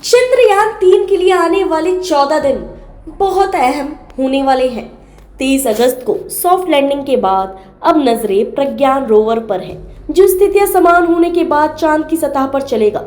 चंद्रयान 3 के लिए आने वाले 14 दिन बहुत अहम होने वाले हैं। 23 अगस्त को सॉफ्ट लैंडिंग के बाद अब नजरें प्रज्ञान रोवर पर हैं, जो स्थितियां समान होने के बाद चांद की सतह पर चलेगा।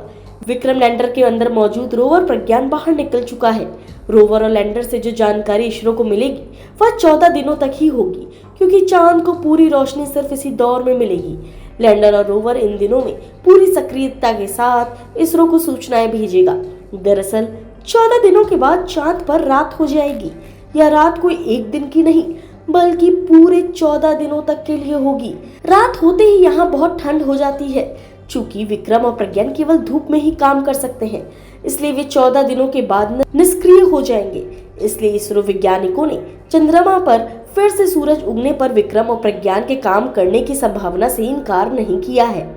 विक्रम लैंडर के अंदर मौजूद रोवर प्रज्ञान बाहर निकल चुका है। रोवर और लैंडर से जो जानकारी इसरो को मिलेगी वह 14 दिनों तक ही होगी, क्योंकि चांद को पूरी रोशनी सिर्फ इसी दौर में मिलेगी। लैंडर और रोवर इन दिनों में पूरी सक्रियता के साथ इसरो को सूचनाएं भेजेगा। दरअसल 14 दिनों के बाद चांद पर रात हो जाएगी। यह रात कोई एक दिन की नहीं, बल्कि पूरे 14 दिनों तक के लिए होगी। रात होते ही यहाँ बहुत ठंड हो जाती है। चूंकि विक्रम और प्रज्ञान केवल धूप में ही काम कर सकते हैं, इसलिए वे 14 दिनों के बाद निष्क्रिय हो जाएंगे। इसलिए इसरो वैज्ञानिकों ने चंद्रमा पर फिर से सूरज उगने पर विक्रम और प्रज्ञान के काम करने की संभावना से इनकार नहीं किया है।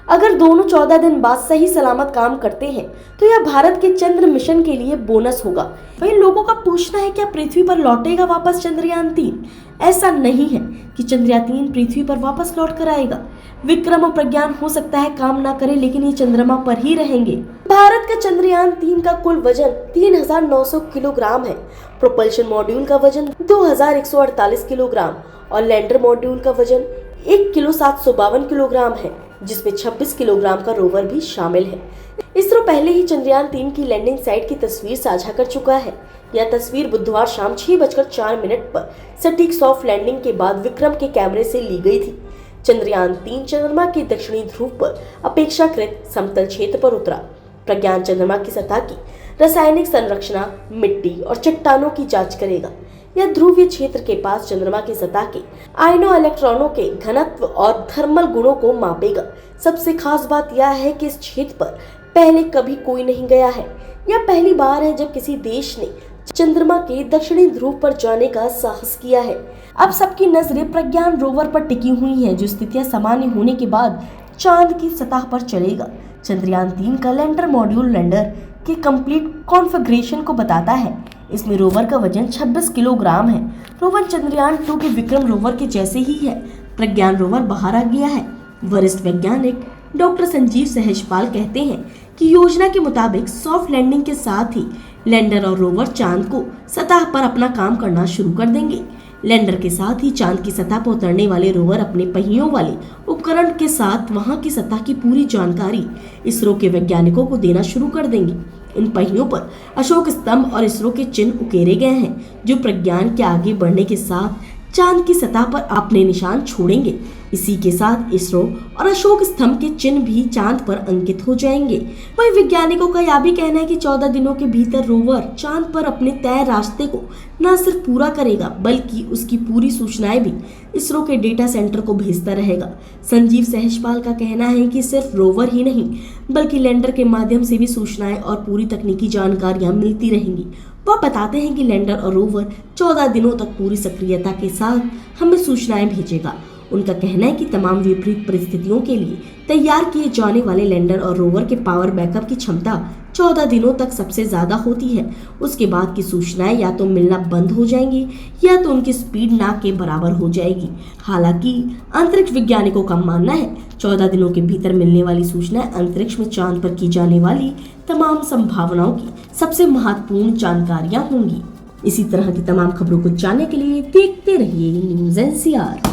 अगर दोनों 14 दिन बाद सही सलामत काम करते हैं तो यह भारत के चंद्र मिशन के लिए बोनस होगा। वहीं लोगों का पूछना है, क्या पृथ्वी पर लौटेगा वापस चंद्रयान 3? ऐसा नहीं है कि चंद्रयान 3 पृथ्वी पर वापस लौट कर आएगा। विक्रम और प्रज्ञान हो सकता है काम ना करे, लेकिन ये चंद्रमा पर ही रहेंगे। भारत का चंद्रयान 3 का कुल वजन 3900 किलोग्राम है। प्रोपल्शन मॉड्यूल का वजन 2148 किलोग्राम और लैंडर मॉड्यूल का वजन 1,752 किलोग्राम है, जिसमें 26 किलोग्राम का रोवर भी शामिल है। इसरो पहले ही चंद्रयान 3 की लैंडिंग साइट की तस्वीर साझा कर चुका है। यह तस्वीर बुधवार शाम 6:04 पर सटीक सॉफ्ट लैंडिंग के बाद विक्रम के कैमरे से ली गई थी। चंद्रयान 3 चंद्रमा के दक्षिणी ध्रुव पर अपेक्षाकृत समतल क्षेत्र पर उतरा। प्रज्ञान चंद्रमा की सतह की रासायनिक संरचना, मिट्टी और चट्टानों की जांच करेगा। यह ध्रुवीय क्षेत्र के पास चंद्रमा की सतह के आयनों इलेक्ट्रॉनों के घनत्व और थर्मल गुणों को मापेगा। सबसे खास बात यह है कि इस क्षेत्र पर पहले कभी कोई नहीं गया है। यह पहली बार है जब किसी देश ने चंद्रमा के दक्षिणी ध्रुव पर जाने का साहस किया है। अब सबकी नजरें प्रज्ञान रोवर पर टिकी हुई हैं, जो स्थितियां सामान्य होने के बाद चांद की सतह पर चलेगा। चंद्रयान 3 का लैंडर मॉड्यूल लैंडर के कंप्लीट कॉन्फ़िगरेशन को बताता है। इसमें रोवर का वजन 26 किलोग्राम है। रोवर चंद्रयान 2 के विक्रम रोवर के जैसे ही है। प्रज्ञान रोवर बाहर आ गया है। वरिष्ठ वैज्ञानिक डॉक्टर संजीव सहजपाल कहते हैं कि योजना के मुताबिक सॉफ्ट लैंडिंग के साथ ही लैंडर और रोवर चांद को सतह पर अपना काम करना शुरू कर देंगे। लैंडर के साथ ही चांद की सतह पर उतरने वाले रोवर अपने पहियों वाले उपकरण के साथ वहां की सतह की पूरी जानकारी इसरो के वैज्ञानिकों को देना शुरू कर देंगे। इन पहियों पर अशोक स्तंभ और इसरो के चिन्ह उकेरे गए हैं, जो प्रज्ञान के आगे बढ़ने के साथ चांद की सतह पर अपने निशान छोड़ेंगे। इसी के साथ इसरो और अशोक स्तंभ के चिन्ह भी चांद पर अंकित हो जाएंगे। वहीं वैज्ञानिकों का यह भी कहना है कि 14 दिनों के भीतर रोवर चांद पर अपने तय रास्ते को न सिर्फ पूरा करेगा, बल्कि उसकी पूरी सूचनाएं भी इसरो के डेटा सेंटर को भेजता रहेगा। संजीव सहजपाल का कहना है कि सिर्फ रोवर ही नहीं, बल्कि लैंडर के माध्यम से भी सूचनाएं और पूरी तकनीकी जानकारियां मिलती रहेंगी। वह बताते हैं कि लैंडर और रोवर 14 दिनों तक पूरी सक्रियता के साथ हमें सूचनाएं भेजेगा। उनका कहना है कि तमाम विपरीत परिस्थितियों के लिए तैयार किए जाने वाले लैंडर और रोवर के पावर बैकअप की क्षमता 14 दिनों तक सबसे ज्यादा होती है। उसके बाद की सूचनाएं या तो मिलना बंद हो जाएंगी या तो उनकी स्पीड ना के बराबर हो जाएगी। हालांकि अंतरिक्ष वैज्ञानिकों का मानना है 14 दिनों के भीतर मिलने वाली सूचनाएं अंतरिक्ष में चांद पर की जाने वाली तमाम संभावनाओं की सबसे महत्वपूर्ण जानकारियां होंगी। इसी तरह की तमाम खबरों को जानने के लिए देखते रहिए न्यूज़ NCR।